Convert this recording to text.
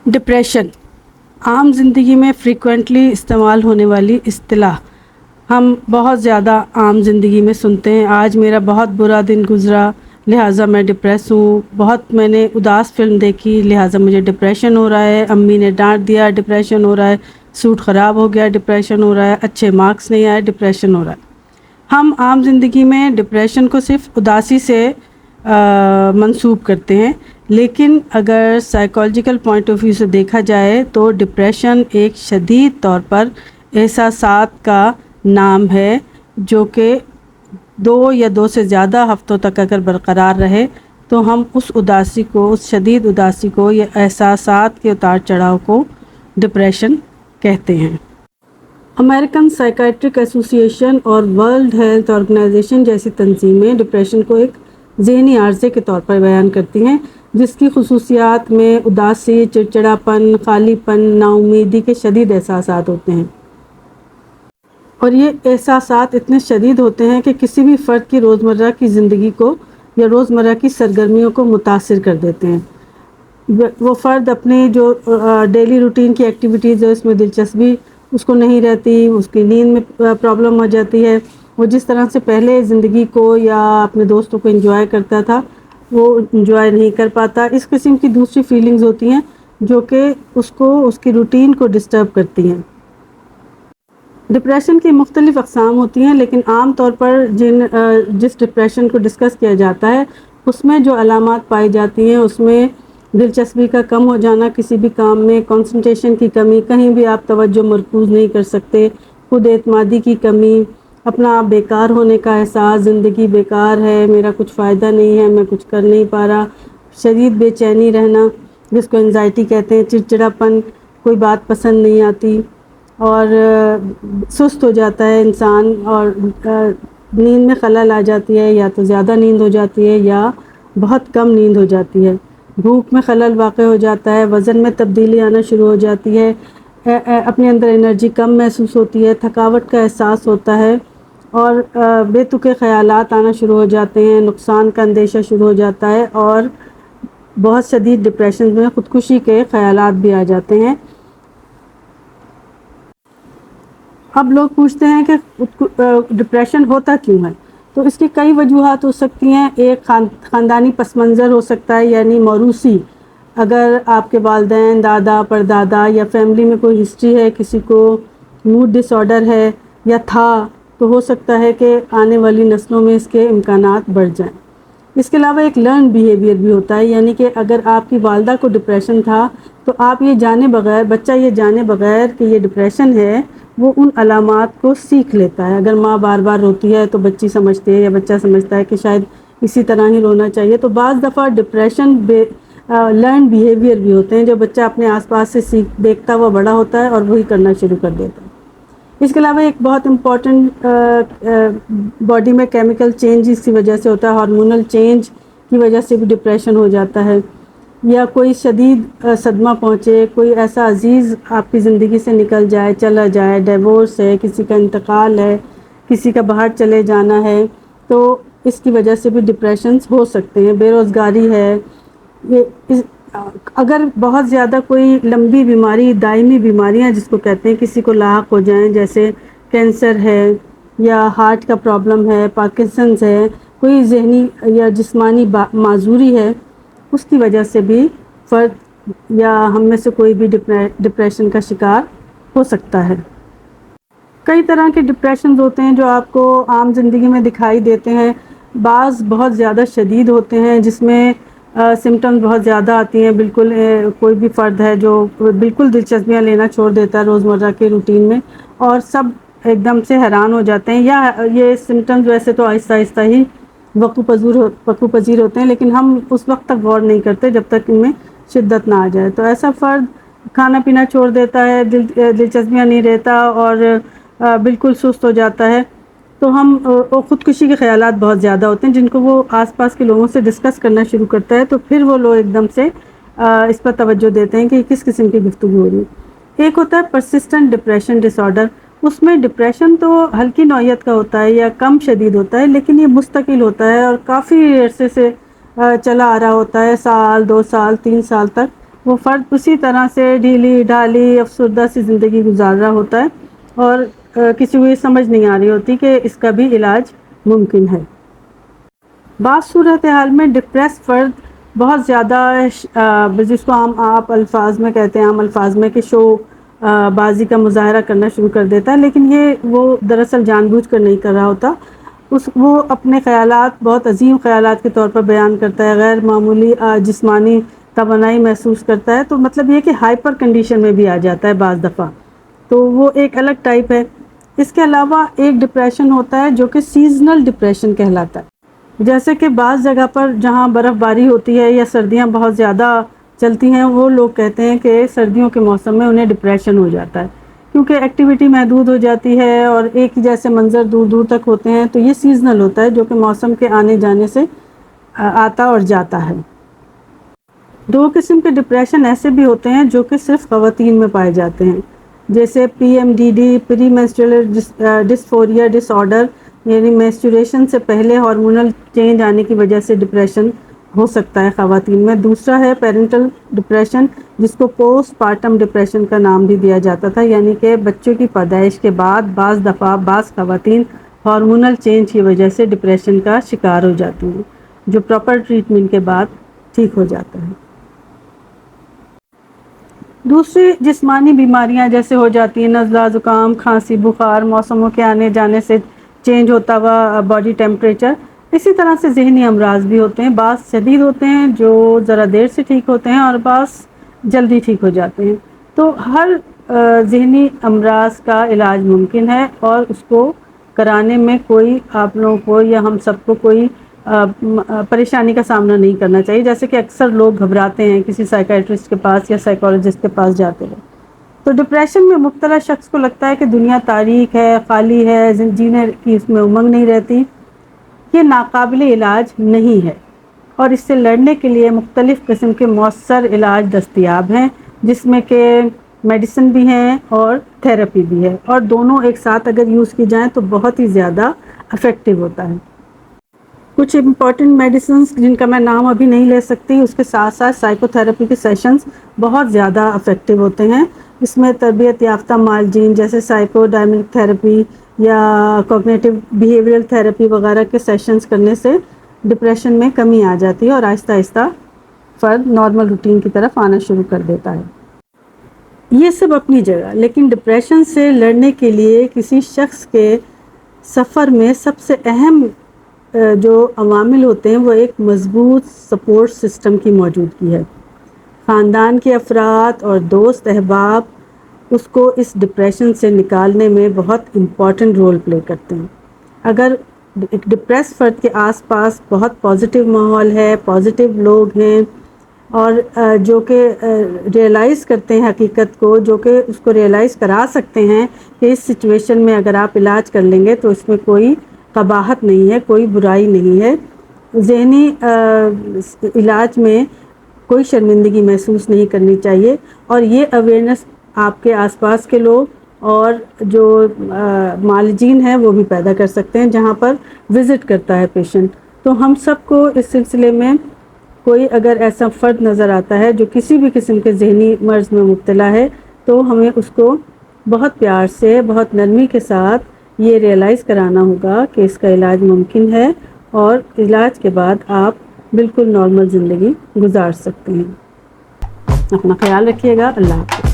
Depression عام زندگی میں فریکوینٹلی استعمال ہونے والی اصطلاح. ہم بہت زیادہ عام زندگی میں سنتے ہیں آج میرا بہت برا دن گزرا لہٰذا میں ڈپریس ہوں، بہت میں نے اداس فلم دیکھی لہٰذا مجھے ڈپریشن ہو رہا ہے، امی نے ڈانٹ دیا ڈپریشن ہو رہا ہے، سوٹ خراب ہو گیا ڈپریشن ہو رہا ہے، اچھے مارکس نہیں آئے ڈپریشن ہو رہا ہے. ہم عام زندگی میں ڈپریشن کو صرف اداسی سے منسوب کرتے ہیں، لیکن اگر سائیکالوجیکل پوائنٹ آف ویو سے دیکھا جائے تو ڈپریشن ایک شدید طور پر احساسات کا نام ہے جو کہ 2 یا 2 سے زیادہ ہفتوں تک اگر برقرار رہے تو ہم اس اداسی کو، اس شدید اداسی کو یا احساسات کے اتار چڑھاؤ کو ڈپریشن کہتے ہیں. امریکن سائیکیٹرک ایسوسی ایشن اور ورلڈ ہیلتھ آرگنائزیشن جیسی تنظیمیں ڈپریشن کو ایک ذہنی عارضے کے طور پر بیان کرتی ہیں جس کی خصوصیات میں اداسی، چڑچڑاپن، خالی پن، نا امیدی کے شدید احساسات ہوتے ہیں. اور یہ احساسات اتنے شدید ہوتے ہیں کہ کسی بھی فرد کی روزمرہ کی زندگی کو یا روزمرہ کی سرگرمیوں کو متاثر کر دیتے ہیں. وہ فرد اپنی جو ڈیلی روٹین کی ایکٹیویٹیز ہے اس میں دلچسپی اس کو نہیں رہتی، اس کی نیند میں پرابلم ہو جاتی ہے. وہ جس طرح سے پہلے زندگی کو یا اپنے دوستوں کو انجوائے کرتا تھا وہ انجوائے نہیں کر پاتا. اس قسم کی دوسری فیلنگز ہوتی ہیں جو کہ اس کی روٹین کو ڈسٹرب کرتی ہیں. ڈپریشن کی مختلف اقسام ہوتی ہیں لیکن عام طور پر جس ڈپریشن کو ڈسکس کیا جاتا ہے اس میں جو علامات پائی جاتی ہیں اس میں دلچسپی کا کم ہو جانا کسی بھی کام میں، کنسنٹریشن کی کمی، کہیں بھی آپ توجہ مرکوز نہیں کر سکتے، خود اعتمادی کی کمی، اپنا آپ بیکار ہونے کا احساس، زندگی بیکار ہے، میرا کچھ فائدہ نہیں ہے، میں کچھ کر نہیں پا رہا، شدید بے چینی رہنا جس کو انزائٹی کہتے ہیں، چڑچڑاپن، کوئی بات پسند نہیں آتی اور سست ہو جاتا ہے انسان اور نیند میں خلل آ جاتی ہے، یا تو زیادہ نیند ہو جاتی ہے یا بہت کم نیند ہو جاتی ہے، بھوک میں خلل واقع ہو جاتا ہے، وزن میں تبدیلی آنا شروع ہو جاتی ہے، اپنے اندر انرجی کم محسوس ہوتی ہے، تھکاوٹ کا احساس ہوتا ہے اور بے تکے خیالات آنا شروع ہو جاتے ہیں، نقصان کا اندیشہ شروع ہو جاتا ہے اور بہت شدید ڈپریشن میں خودکشی کے خیالات بھی آ جاتے ہیں. اب لوگ پوچھتے ہیں کہ ڈپریشن ہوتا کیوں ہے؟ تو اس کی کئی وجوہات ہو سکتی ہیں. ایک خاندانی پس منظر ہو سکتا ہے، یعنی موروثی. اگر آپ کے والدین، دادا، پردادا یا فیملی میں کوئی ہسٹری ہے، کسی کو موڈ ڈس آرڈر ہے یا تھا تو ہو سکتا ہے کہ آنے والی نسلوں میں اس کے امکانات بڑھ جائیں. اس کے علاوہ ایک لرن بیہیویئر بھی ہوتا ہے، یعنی کہ اگر آپ کی والدہ کو ڈپریشن تھا تو آپ یہ جانے بغیر، بچہ یہ جانے بغیر کہ یہ ڈپریشن ہے وہ ان علامات کو سیکھ لیتا ہے. اگر ماں بار بار روتی ہے تو بچی سمجھتی ہے یا بچہ سمجھتا ہے کہ شاید اسی طرح ہی رونا چاہیے. تو بعض دفعہ ڈپریشن لرن بیہیویئر بھی ہوتے ہیں جو بچہ اپنے آس پاس سے دیکھتا ہوا بڑا ہوتا ہے اور وہی کرنا شروع کر دیتا ہے. اس کے علاوہ ایک بہت امپورٹنٹ باڈی میں کیمیکل چینج اس کی وجہ سے ہوتا ہے، ہارمونل چینج کی وجہ سے بھی ڈپریشن ہو جاتا ہے، یا کوئی شدید صدمہ پہنچے، کوئی ایسا عزیز آپ کی زندگی سے نکل جائے، چلا جائے، ڈیورس ہے، کسی کا انتقال ہے، کسی کا باہر چلے جانا ہے، تو اس کی وجہ سے بھی ڈپریشنز ہو سکتے ہیں. بے روزگاری ہے، اگر بہت زیادہ کوئی لمبی بیماری، دائمی بیماریاں جس کو کہتے ہیں کسی کو لاحق ہو جائیں، جیسے کینسر ہے یا ہارٹ کا پرابلم ہے، پارکنسنز ہے، کوئی ذہنی یا جسمانی معذوری ہے، اس کی وجہ سے بھی فرد یا ہم میں سے کوئی بھی ڈپریشن کا شکار ہو سکتا ہے. کئی طرح کے ڈپریشنز ہوتے ہیں جو آپ کو عام زندگی میں دکھائی دیتے ہیں. بعض بہت زیادہ شدید ہوتے ہیں جس میں سمٹمز بہت زیادہ آتی ہیں. بالکل کوئی بھی فرد ہے جو بالکل دلچسپیاں لینا چھوڑ دیتا ہے روزمرہ کے روٹین میں اور سب ایک دم سے حیران ہو جاتے ہیں، یا یہ سمٹمز ویسے تو آہستہ آہستہ ہی وقوع پذیر ہوتے ہیں لیکن ہم اس وقت تک غور نہیں کرتے جب تک ان میں شدت نہ آ جائے. تو ایسا فرد کھانا پینا چھوڑ دیتا ہے، دلچسپیاں نہیں رہتا اور بالکل سست ہو جاتا ہے. تو ہم خودکشی کے خیالات بہت زیادہ ہوتے ہیں جن کو وہ آس پاس کے لوگوں سے ڈسکس کرنا شروع کرتا ہے تو پھر وہ لوگ ایک دم سے اس پر توجہ دیتے ہیں کہ کس قسم کی گفتگو ہو رہی ہے. ایک ہوتا ہے پرسسٹنٹ ڈپریشن ڈس آرڈر. اس میں ڈپریشن تو ہلکی نوعیت کا ہوتا ہے یا کم شدید ہوتا ہے لیکن یہ مستقل ہوتا ہے اور کافی عرصے سے چلا آ رہا ہوتا ہے، سال، 2 سال، 3 سال تک وہ فرد اسی طرح سے ڈھیلی ڈھالی افسردہ سی زندگی گزار رہا ہوتا ہے اور کسی کو یہ سمجھ نہیں آ رہی ہوتی کہ اس کا بھی علاج ممکن ہے۔ بعض صورتحال میں ڈپریس فرد بہت زیادہ جس کو آپ الفاظ میں کہتے ہیں، عام الفاظ میں، کہ شو بازی کا مظاہرہ کرنا شروع کر دیتا ہے، لیکن یہ وہ دراصل جان بوجھ کر نہیں کر رہا ہوتا۔ وہ اپنے خیالات بہت عظیم خیالات کے طور پر بیان کرتا ہے، غیر معمولی جسمانی توانائی محسوس کرتا ہے، تو مطلب یہ کہ ہائپر کنڈیشن میں بھی آ جاتا ہے بعض دفعہ، تو وہ ایک الگ ٹائپ ہے۔ اس کے علاوہ ایک ڈپریشن ہوتا ہے جو کہ سیزنل ڈپریشن کہلاتا ہے، جیسے کہ بعض جگہ پر جہاں برف باری ہوتی ہے یا سردیاں بہت زیادہ چلتی ہیں، وہ لوگ کہتے ہیں کہ سردیوں کے موسم میں انہیں ڈپریشن ہو جاتا ہے کیونکہ ایکٹیویٹی محدود ہو جاتی ہے اور ایک ہی جیسے منظر دور دور تک ہوتے ہیں، تو یہ سیزنل ہوتا ہے جو کہ موسم کے آنے جانے سے آتا اور جاتا ہے۔ دو قسم کے ڈپریشن ایسے بھی ہوتے ہیں جو کہ صرف خواتین میں پائے جاتے ہیں، جیسے PMDD پری مینسٹریل ڈسفوریا ڈس آرڈر، یعنی مینسٹریشن سے پہلے ہارمونل چینج آنے کی وجہ سے ڈپریشن ہو سکتا ہے خواتین میں۔ دوسرا ہے پیرنٹل ڈپریشن، جس کو پوسٹ پارٹم ڈپریشن کا نام بھی دیا جاتا تھا، یعنی کہ بچوں کی پیدائش کے بعد بعض دفعہ بعض خواتین ہارمونل چینج کی وجہ سے ڈپریشن کا شکار ہو جاتی ہیں، جو پراپر ٹریٹمنٹ کے بعد ٹھیک ہو جاتا ہے۔ دوسری جسمانی بیماریاں جیسے ہو جاتی ہیں نزلہ، زکام، کھانسی، بخار، موسموں کے آنے جانے سے چینج ہوتا ہوا باڈی ٹیمپریچر۔ اسی طرح سے ذہنی امراض بھی ہوتے ہیں، بعض شدید ہوتے ہیں جو ذرا دیر سے ٹھیک ہوتے ہیں اور بعض جلدی ٹھیک ہو جاتے ہیں۔ تو ہر ذہنی امراض کا علاج ممکن ہے اور اس کو کرانے میں کوئی آپ لوگوں کو یا ہم سب کو کوئی پریشانی کا سامنا نہیں کرنا چاہیے، جیسے کہ اکثر لوگ گھبراتے ہیں کسی سائیکیٹرسٹ کے پاس یا سائیکالوجسٹ کے پاس جاتے ہیں۔ تو ڈپریشن میں مبتلا شخص کو لگتا ہے کہ دنیا تاریک ہے، خالی ہے، جینے کی اس میں امنگ نہیں رہتی۔ یہ ناقابل علاج نہیں ہے اور اس سے لڑنے کے لیے مختلف قسم کے مؤثر علاج دستیاب ہیں، جس میں کہ میڈیسن بھی ہیں اور تھراپی بھی ہے، اور دونوں ایک ساتھ اگر یوز کی جائیں تو بہت ہی زیادہ افیکٹو ہوتا ہے۔ کچھ امپورٹنٹ میڈیسنز جن کا میں نام ابھی نہیں لے سکتی، اس کے ساتھ ساتھ سائیکو تھراپی کے سیشنز بہت زیادہ افیکٹو ہوتے ہیں۔ اس میں تربیت یافتہ معالجین جیسے سائیکو ڈائنمک تھراپی یا کوگنیٹو بیہیویئرل تھراپی وغیرہ کے سیشنز کرنے سے ڈپریشن میں کمی آ جاتی ہے اور آہستہ آہستہ فرد نارمل روٹین کی طرف آنا شروع کر دیتا ہے۔ یہ سب اپنی جگہ، لیکن ڈپریشن سے لڑنے کے لیے کسی شخص کے سفر میں سب سے اہم جو عوامل ہوتے ہیں وہ ایک مضبوط سپورٹ سسٹم کی موجودگی ہے۔ خاندان کے افراد اور دوست احباب اس کو اس ڈپریشن سے نکالنے میں بہت امپورٹنٹ رول پلے کرتے ہیں۔ اگر ایک ڈپریس فرد کے آس پاس بہت پازیٹیو ماحول ہے، پازیٹیو لوگ ہیں اور جو کہ ریئلائز کرتے ہیں حقیقت کو، جو کہ اس کو ریئلائز کرا سکتے ہیں کہ اس سچویشن میں اگر آپ علاج کر لیں گے تو اس میں کوئی قباحت نہیں ہے، کوئی برائی نہیں ہے، ذہنی علاج میں کوئی شرمندگی محسوس نہیں کرنی چاہیے، اور یہ اویئرنیس آپ کے آس پاس کے لوگ اور جو معالجین ہیں وہ بھی پیدا کر سکتے ہیں جہاں پر وزٹ کرتا ہے پیشنٹ۔ تو ہم سب کو اس سلسلے میں کوئی اگر ایسا فرد نظر آتا ہے جو کسی بھی قسم کے ذہنی مرض میں مبتلا ہے تو ہمیں اس کو بہت پیار سے، بہت نرمی کے ساتھ یہ ریئلائز کرانا ہوگا کہ اس کا علاج ممکن ہے اور علاج کے بعد آپ بالکل نارمل زندگی گزار سکتے ہیں۔ اپنا خیال رکھیے گا۔ اللہ حافظ۔